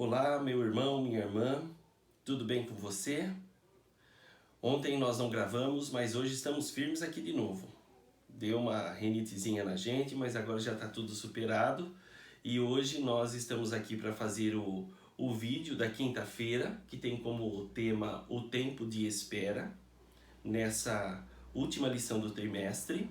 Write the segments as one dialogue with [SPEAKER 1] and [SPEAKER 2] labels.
[SPEAKER 1] Olá, meu irmão, minha irmã, tudo bem com você? Ontem nós não gravamos, mas hoje estamos firmes aqui de novo. Deu uma rinitezinha na gente, mas agora já está tudo superado. E hoje nós estamos aqui para fazer o vídeo da quinta-feira, que tem como tema o tempo de espera, nessa última lição do trimestre.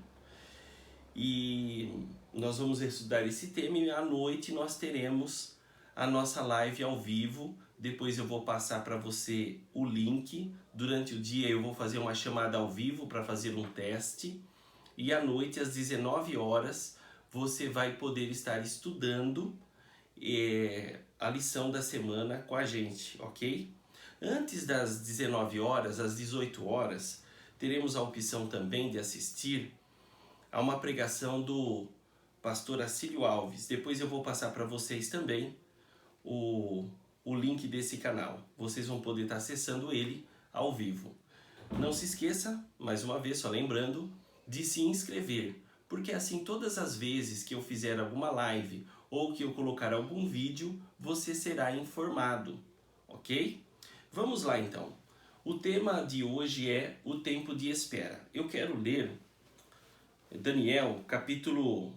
[SPEAKER 1] E nós vamos estudar esse tema e à noite nós teremos a nossa live ao vivo. Depois eu vou passar para você o link. Durante o dia eu vou fazer uma chamada ao vivo para fazer um teste. E à noite, às 19 horas, você vai poder estar estudando a lição da semana com a gente, ok? Antes das 19 horas, às 18 horas, teremos a opção também de assistir a uma pregação do pastor Acílio Alves. Depois eu vou passar para vocês também o link desse canal. Vocês vão poder estar acessando ele ao vivo. Não se esqueça, mais uma vez, só lembrando, de se inscrever, porque assim todas as vezes que eu fizer alguma live ou que eu colocar algum vídeo, você será informado, ok? Vamos lá então. O tema de hoje é o tempo de espera. Eu quero ler Daniel, capítulo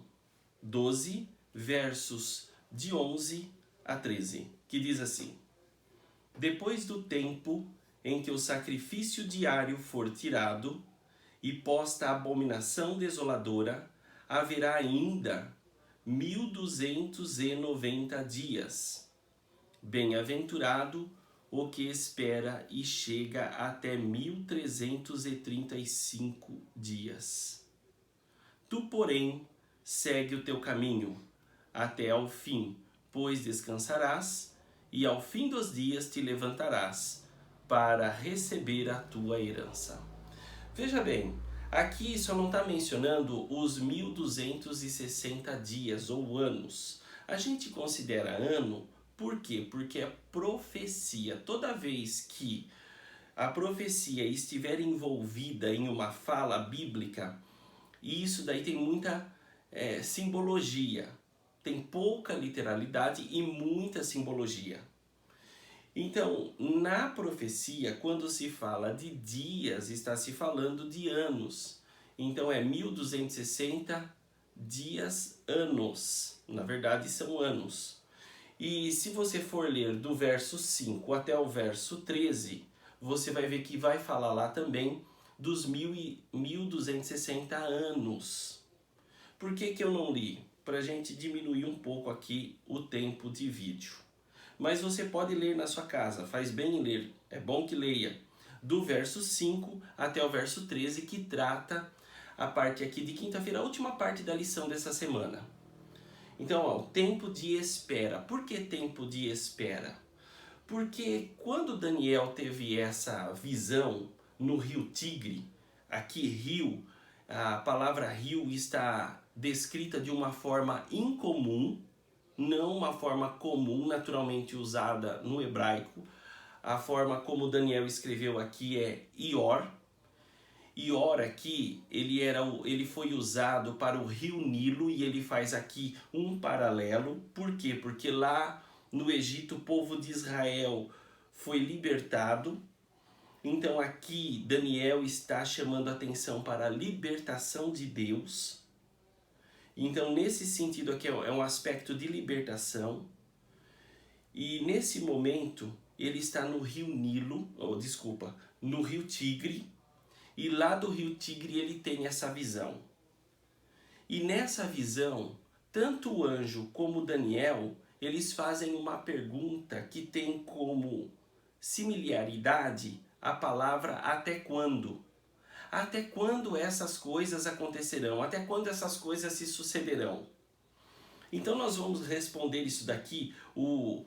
[SPEAKER 1] 12, versos de 11 a 13, que diz assim: Depois do tempo em que o sacrifício diário for tirado e posta a abominação desoladora, haverá ainda 1290 dias. Bem-aventurado o que espera e chega até 1335 dias. Tu, porém, segue o teu caminho até ao fim, pois descansarás, e ao fim dos dias te levantarás para receber a tua herança. Veja bem, aqui só não está mencionando os 1260 dias ou anos. A gente considera ano, por quê? Porque é profecia. Toda vez que a profecia estiver envolvida em uma fala bíblica, e isso daí tem muita simbologia. Tem pouca literalidade e muita simbologia. Então, na profecia, quando se fala de dias, está se falando de anos. Então é 1260 dias, anos. Na verdade, são anos. E se você for ler do verso 5 até o verso 13, você vai ver que vai falar lá também dos 1260 anos. Por que eu não li? Para a gente diminuir um pouco aqui o tempo de vídeo. Mas você pode ler na sua casa, faz bem em ler, é bom que leia. Do verso 5 até o verso 13, que trata a parte aqui de quinta-feira, a última parte da lição dessa semana. Então, ó, o tempo de espera. Por que tempo de espera? Porque quando Daniel teve essa visão no rio Tigre, aqui rio, a palavra rio está descrita de uma forma incomum, não uma forma comum, naturalmente usada no hebraico. A forma como Daniel escreveu aqui é Ior. Ior aqui, ele foi usado para o rio Nilo e ele faz aqui um paralelo. Por quê? Porque lá no Egito o povo de Israel foi libertado. Então aqui Daniel está chamando a atenção para a libertação de Deus. Então nesse sentido aqui é um aspecto de libertação. E nesse momento ele está no rio Nilo, no rio Tigre. E lá do rio Tigre ele tem essa visão. E nessa visão, tanto o anjo como Daniel, eles fazem uma pergunta que tem como similaridade a palavra até quando. Até quando essas coisas acontecerão? Até quando essas coisas se sucederão? Então nós vamos responder isso daqui. O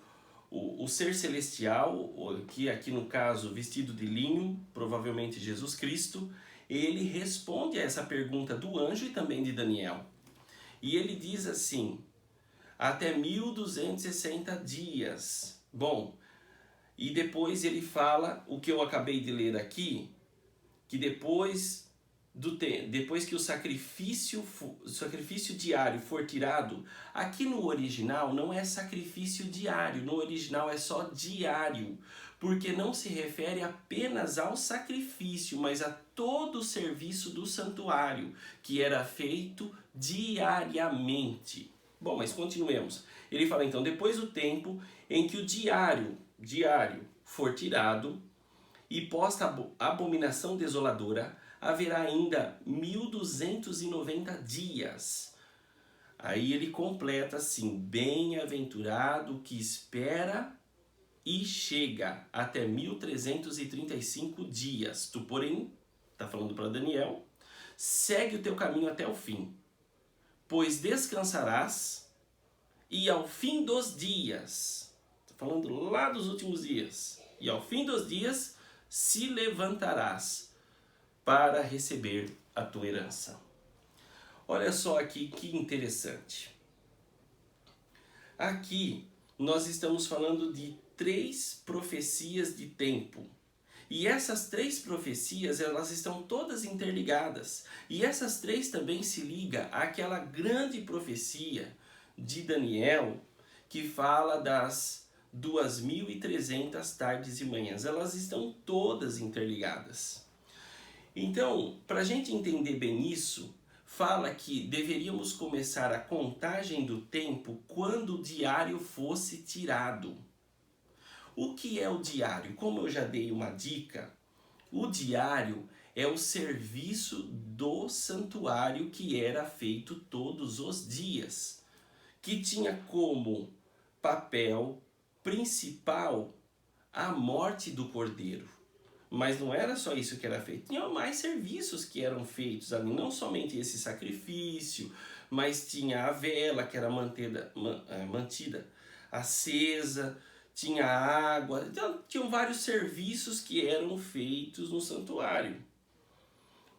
[SPEAKER 1] ser celestial, que aqui no caso vestido de linho, provavelmente Jesus Cristo, ele responde a essa pergunta do anjo e também de Daniel. E ele diz assim, até 1260 dias. Bom, e depois ele fala o que eu acabei de ler aqui, que depois depois que o sacrifício diário for tirado, aqui no original não é sacrifício diário, no original é só diário, porque não se refere apenas ao sacrifício, mas a todo o serviço do santuário, que era feito diariamente. Bom, mas continuemos. Ele fala então, depois do tempo em que o diário for tirado e posta a abominação desoladora, haverá ainda 1290 dias. Aí ele completa assim, bem-aventurado que espera e chega até 1335 dias. Tu, porém, está falando para Daniel, segue o teu caminho até o fim, pois descansarás e ao fim dos dias, está falando lá dos últimos dias, e ao fim dos dias se levantarás para receber a tua herança. Olha só aqui que interessante. Aqui nós estamos falando de 3 profecias de tempo. E essas 3 profecias, elas estão todas interligadas. E essas 3 também se ligam àquela grande profecia de Daniel, que fala das 2300 tardes e manhãs. Elas estão todas interligadas. Então, para a gente entender bem isso, fala que deveríamos começar a contagem do tempo quando o diário fosse tirado. O que é o diário? Como eu já dei uma dica, o diário é o serviço do santuário que era feito todos os dias, que tinha como papel principal a morte do cordeiro. Mas não era só isso que era feito, tinha mais serviços que eram feitos ali, não somente esse sacrifício, mas tinha a vela que era mantida acesa, tinha água, então tinham vários serviços que eram feitos no santuário.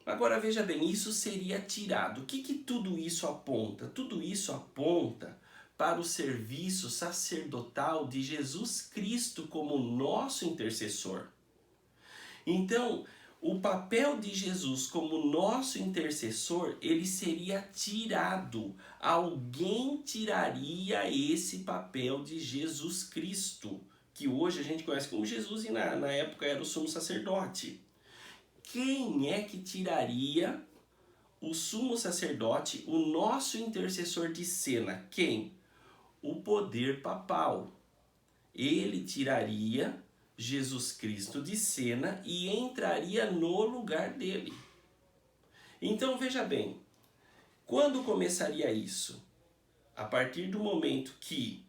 [SPEAKER 1] Agora veja bem, isso seria tirado. O que tudo isso aponta? Tudo isso aponta para o serviço sacerdotal de Jesus Cristo como nosso intercessor. Então, o papel de Jesus como nosso intercessor, ele seria tirado. Alguém tiraria esse papel de Jesus Cristo, que hoje a gente conhece como Jesus e na época era o sumo sacerdote. Quem é que tiraria o sumo sacerdote, o nosso intercessor de cena? Quem? O poder papal. Ele tiraria Jesus Cristo de cena e entraria no lugar dele. Então veja bem, quando começaria isso? A partir do momento que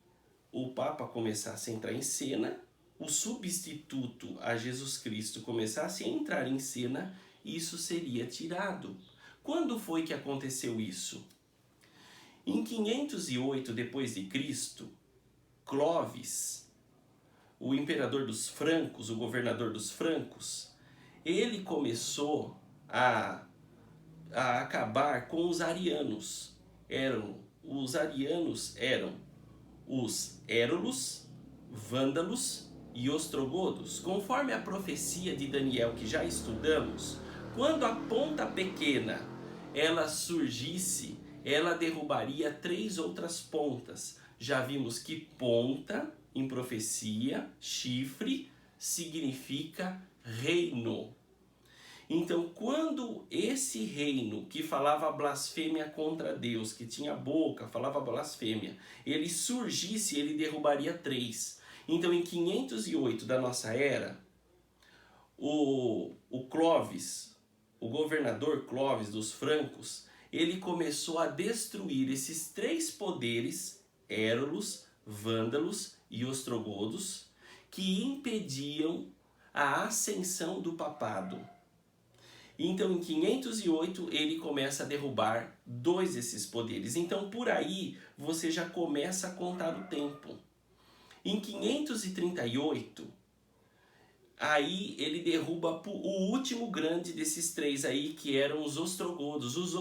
[SPEAKER 1] o Papa começasse a entrar em cena, o substituto a Jesus Cristo começasse a entrar em cena, isso seria tirado. Quando foi que aconteceu isso? Em 508 d.C., Clovis, o imperador dos francos, o governador dos francos, ele começou a acabar com os arianos. Os arianos eram os érulos, vândalos e ostrogodos. Conforme a profecia de Daniel que já estudamos, quando a ponta pequena ela surgisse, ela derrubaria 3 outras pontas. Já vimos que ponta, em profecia, chifre, significa reino. Então, quando esse reino que falava blasfêmia contra Deus, que tinha boca, falava blasfêmia, ele surgisse, ele derrubaria 3. Então, em 508 da nossa era, o Clovis, o governador Clovis dos francos, ele começou a destruir esses 3 poderes, érulos, vândalos e ostrogodos, que impediam a ascensão do papado. Então, em 508, ele começa a derrubar 2 desses poderes. Então, por aí, você já começa a contar o tempo. Em 538, aí ele derruba o último grande desses 3 aí, que eram os ostrogodos. Os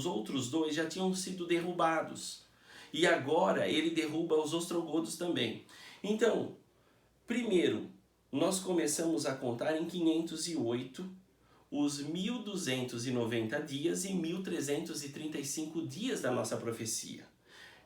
[SPEAKER 1] outros 2 já tinham sido derrubados. E agora ele derruba os ostrogodos também. Então, primeiro, nós começamos a contar em 508, os 1290 dias e 1335 dias da nossa profecia.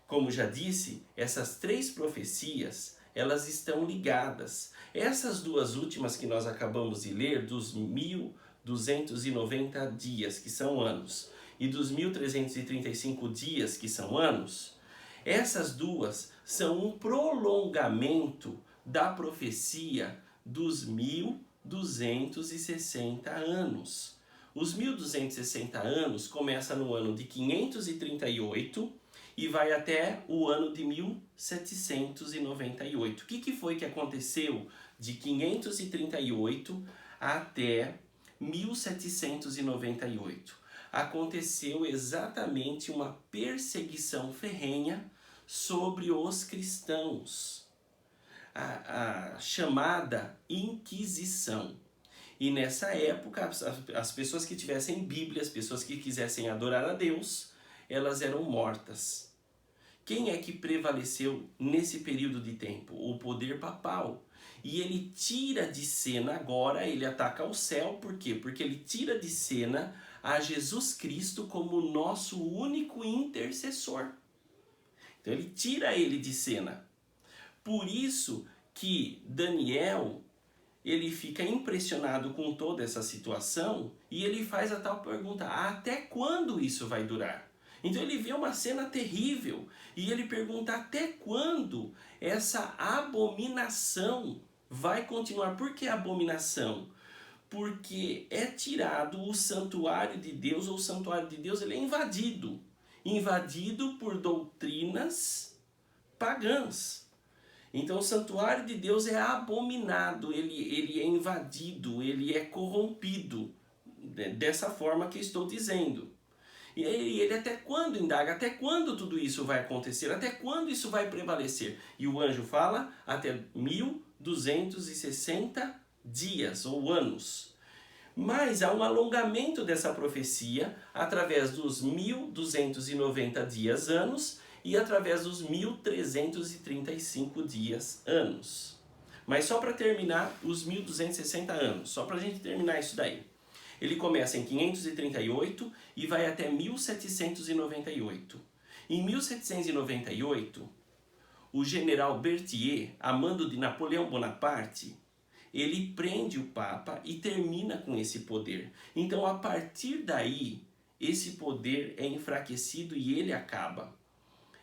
[SPEAKER 1] Como já disse, essas três profecias, elas estão ligadas. Essas duas últimas que nós acabamos de ler, dos 1290 dias, que são anos, e dos 1335 dias, que são anos, essas duas são um prolongamento da profecia dos 1260 anos. Os 1260 anos começa no ano de 538 e vai até o ano de 1798. O que foi que aconteceu de 538 até 1798? Aconteceu exatamente uma perseguição ferrenha sobre os cristãos, a chamada Inquisição. E nessa época, as pessoas que tivessem Bíblia, as pessoas que quisessem adorar a Deus, elas eram mortas. Quem é que prevaleceu nesse período de tempo? O poder papal. E ele tira de cena agora, ele ataca o céu, por quê? Porque ele tira de cena a Jesus Cristo como nosso único intercessor. Então ele tira ele de cena. Por isso que Daniel, ele fica impressionado com toda essa situação e ele faz a tal pergunta: até quando isso vai durar? Então ele vê uma cena terrível e ele pergunta: até quando essa abominação vai continuar? Por que abominação? Porque é tirado o santuário de Deus, ou o santuário de Deus ele é invadido por doutrinas pagãs. Então o santuário de Deus é abominado, ele é invadido, ele é corrompido, dessa forma que estou dizendo. E ele até quando indaga, até quando tudo isso vai acontecer, até quando isso vai prevalecer? E o anjo fala, até 1260 dias ou anos. Mas há um alongamento dessa profecia através dos 1290 dias anos e através dos 1335 dias anos. Mas só para terminar os 1260 anos, só para a gente terminar isso daí. Ele começa em 538 e vai até 1798. Em 1798, o general Berthier, a mando de Napoleão Bonaparte, ele prende o Papa e termina com esse poder. Então, a partir daí, esse poder é enfraquecido e ele acaba.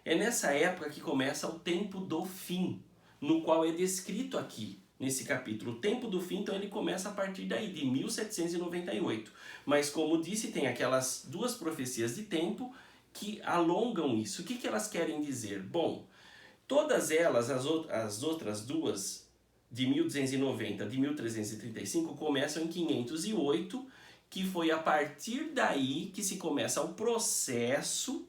[SPEAKER 1] É nessa época que começa o tempo do fim, no qual é descrito aqui, nesse capítulo. O tempo do fim, então, ele começa a partir daí, de 1798. Mas, como disse, tem aquelas duas profecias de tempo que alongam isso. O que elas querem dizer? Bom, todas elas, as outras duas, de 1290 de 1335, começam em 508, que foi a partir daí que se começa o processo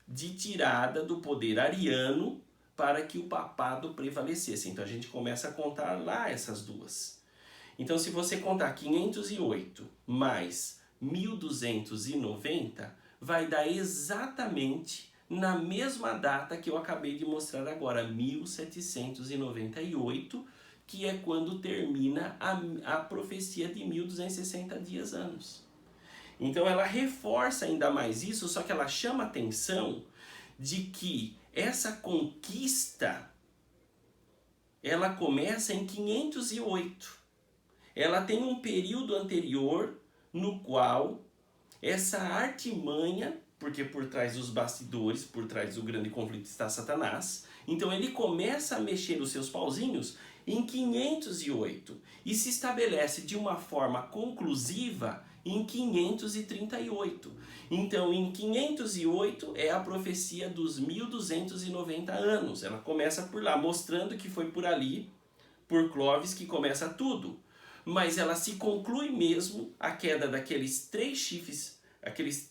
[SPEAKER 1] de tirada do poder ariano para que o papado prevalecesse. Então a gente começa a contar lá essas duas. Então se você contar 508 mais 1290, vai dar exatamente na mesma data que eu acabei de mostrar agora, 1798, que é quando termina a profecia de 1260 dias anos. Então ela reforça ainda mais isso, só que ela chama a atenção de que essa conquista, ela começa em 508. Ela tem um período anterior no qual essa artimanha, porque por trás dos bastidores, por trás do grande conflito está Satanás, então ele começa a mexer os seus pauzinhos em 508 e se estabelece de uma forma conclusiva em 538. Então, em 508 é a profecia dos 1290 anos. Ela começa por lá, mostrando que foi por ali, por Clovis, que começa tudo. Mas ela se conclui mesmo a queda daqueles três chifres, aqueles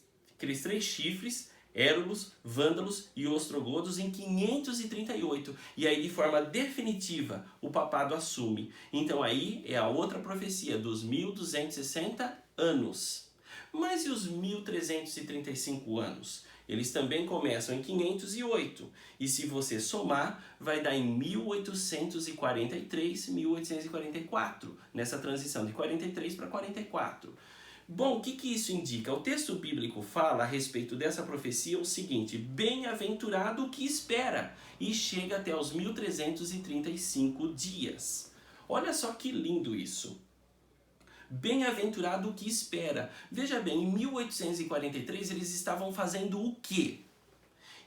[SPEAKER 1] três chifres, Érulos, Vândalos e Ostrogodos, em 538. E aí, de forma definitiva, o papado assume. Então aí é a outra profecia dos 1260 anos. Mas e os 1335 anos? Eles também começam em 508. E se você somar, vai dar em 1843, 1844, nessa transição de 43 para 44. Bom, o que isso indica? O texto bíblico fala a respeito dessa profecia o seguinte: bem-aventurado o que espera, e chega até os 1335 dias. Olha só que lindo isso. Bem-aventurado o que espera. Veja bem, em 1843 eles estavam fazendo o quê?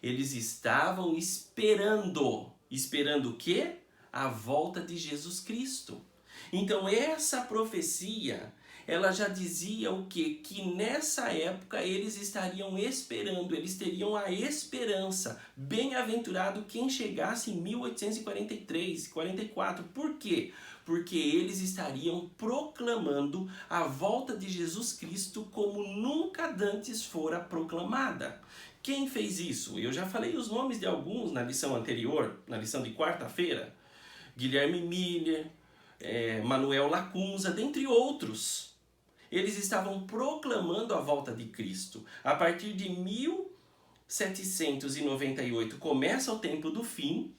[SPEAKER 1] Eles estavam esperando. Esperando o quê? A volta de Jesus Cristo. Então essa profecia, ela já dizia o quê? Que nessa época eles estariam esperando, eles teriam a esperança. Bem-aventurado quem chegasse em 1843, 44. Por quê? Porque eles estariam proclamando a volta de Jesus Cristo como nunca antes fora proclamada. Quem fez isso? Eu já falei os nomes de alguns na lição anterior, na lição de quarta-feira. Guilherme Miller, Manuel Lacunza, dentre outros. Eles estavam proclamando a volta de Cristo. A partir de 1798 começa o tempo do fim.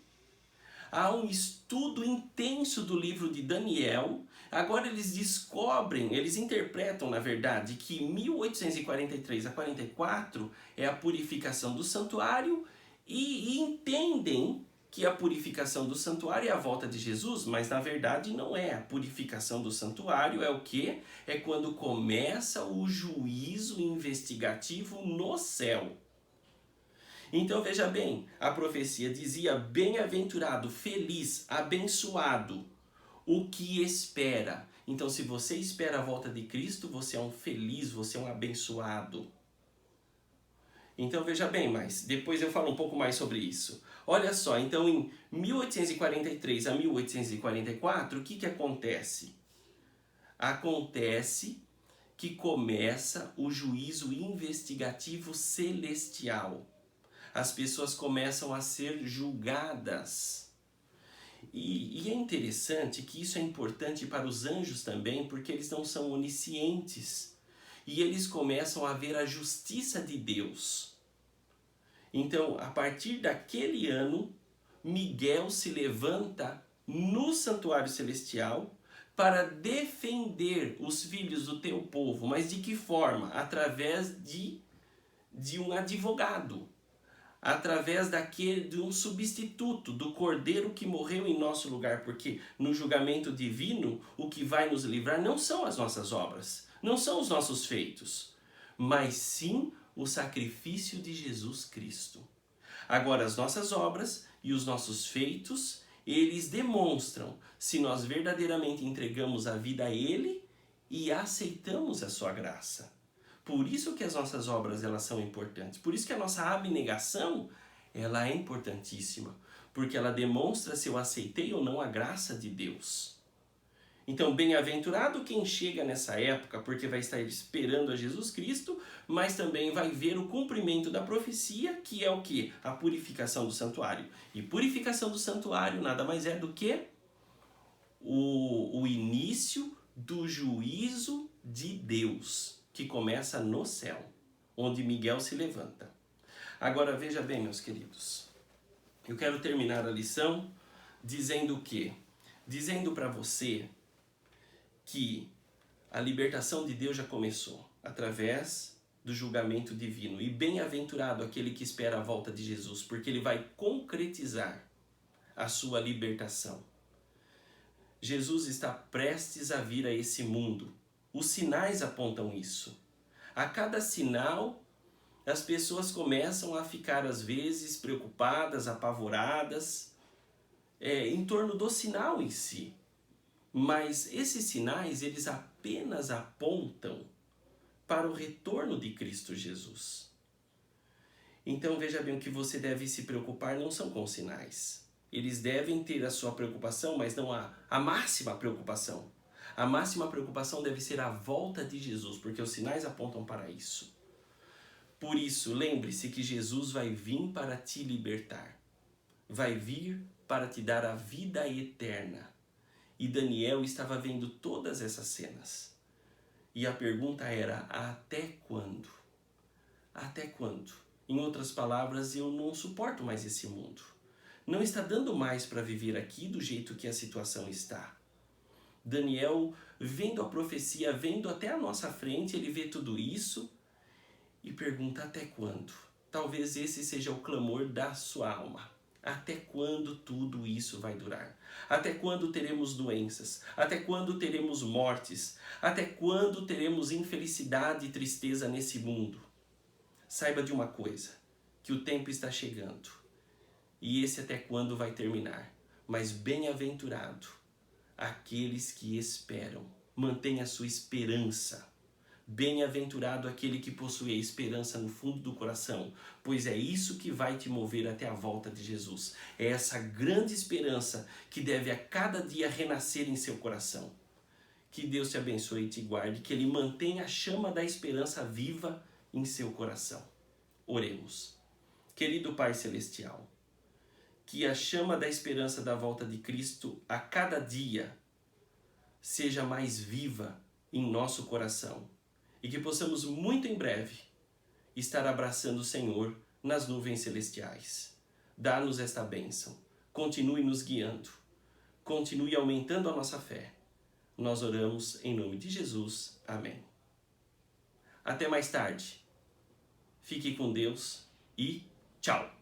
[SPEAKER 1] Há um estudo intenso do livro de Daniel. Agora eles descobrem, eles interpretam, na verdade, que 1843 a 44 é a purificação do santuário e entendem que a purificação do santuário é a volta de Jesus, mas na verdade não é. A purificação do santuário é o quê? É quando começa o juízo investigativo no céu. Então veja bem, a profecia dizia: bem-aventurado, feliz, abençoado, o que espera. Então se você espera a volta de Cristo, você é um feliz, você é um abençoado. Então veja bem, mas depois eu falo um pouco mais sobre isso. Olha só, então em 1843 a 1844, o que acontece? Acontece que começa o juízo investigativo celestial. As pessoas começam a ser julgadas. E é interessante que isso é importante para os anjos também, porque eles não são oniscientes. E eles começam a ver a justiça de Deus. Então, a partir daquele ano, Miguel se levanta no santuário celestial para defender os filhos do teu povo. Mas de que forma? Através de um advogado. Através de um substituto, do cordeiro que morreu em nosso lugar, porque no julgamento divino o que vai nos livrar não são as nossas obras, não são os nossos feitos, mas sim o sacrifício de Jesus Cristo. Agora, as nossas obras e os nossos feitos, eles demonstram se nós verdadeiramente entregamos a vida a Ele e aceitamos a sua graça. Por isso que as nossas obras, elas são importantes. Por isso que a nossa abnegação, ela é importantíssima. Porque ela demonstra se eu aceitei ou não a graça de Deus. Então, bem-aventurado quem chega nessa época, porque vai estar esperando a Jesus Cristo, mas também vai ver o cumprimento da profecia, que é o quê? A purificação do santuário. E purificação do santuário nada mais é do que o início do juízo de Deus, que começa no céu, onde Miguel se levanta. Agora veja bem, meus queridos, eu quero terminar a lição dizendo o quê? Dizendo para você que a libertação de Deus já começou através do julgamento divino. E bem-aventurado aquele que espera a volta de Jesus, porque ele vai concretizar a sua libertação. Jesus está prestes a vir a esse mundo. Os sinais apontam isso. A cada sinal, as pessoas começam a ficar, às vezes, preocupadas, apavoradas, em torno do sinal em si. Mas esses sinais, eles apenas apontam para o retorno de Cristo Jesus. Então, veja bem, o que você deve se preocupar não são com sinais. Eles devem ter a sua preocupação, mas não a máxima preocupação. A máxima preocupação deve ser a volta de Jesus, porque os sinais apontam para isso. Por isso, lembre-se que Jesus vai vir para te libertar. Vai vir para te dar a vida eterna. E Daniel estava vendo todas essas cenas. E a pergunta era: até quando? Até quando? Em outras palavras, eu não suporto mais esse mundo. Não está dando mais para viver aqui do jeito que a situação está. Daniel, vendo a profecia, vendo até a nossa frente, ele vê tudo isso e pergunta: até quando? Talvez esse seja o clamor da sua alma. Até quando tudo isso vai durar? Até quando teremos doenças? Até quando teremos mortes? Até quando teremos infelicidade e tristeza nesse mundo? Saiba de uma coisa, que o tempo está chegando. E esse até quando vai terminar. Mas bem-aventurado aqueles que esperam. Mantenha a sua esperança. Bem-aventurado aquele que possui a esperança no fundo do coração, pois é isso que vai te mover até a volta de Jesus. É essa grande esperança que deve a cada dia renascer em seu coração. Que Deus te abençoe e te guarde, que Ele mantenha a chama da esperança viva em seu coração. Oremos. Querido Pai Celestial, que a chama da esperança da volta de Cristo a cada dia seja mais viva em nosso coração e que possamos muito em breve estar abraçando o Senhor nas nuvens celestiais. Dá-nos esta bênção, continue nos guiando, continue aumentando a nossa fé. Nós oramos em nome de Jesus. Amém. Até mais tarde. Fique com Deus e tchau!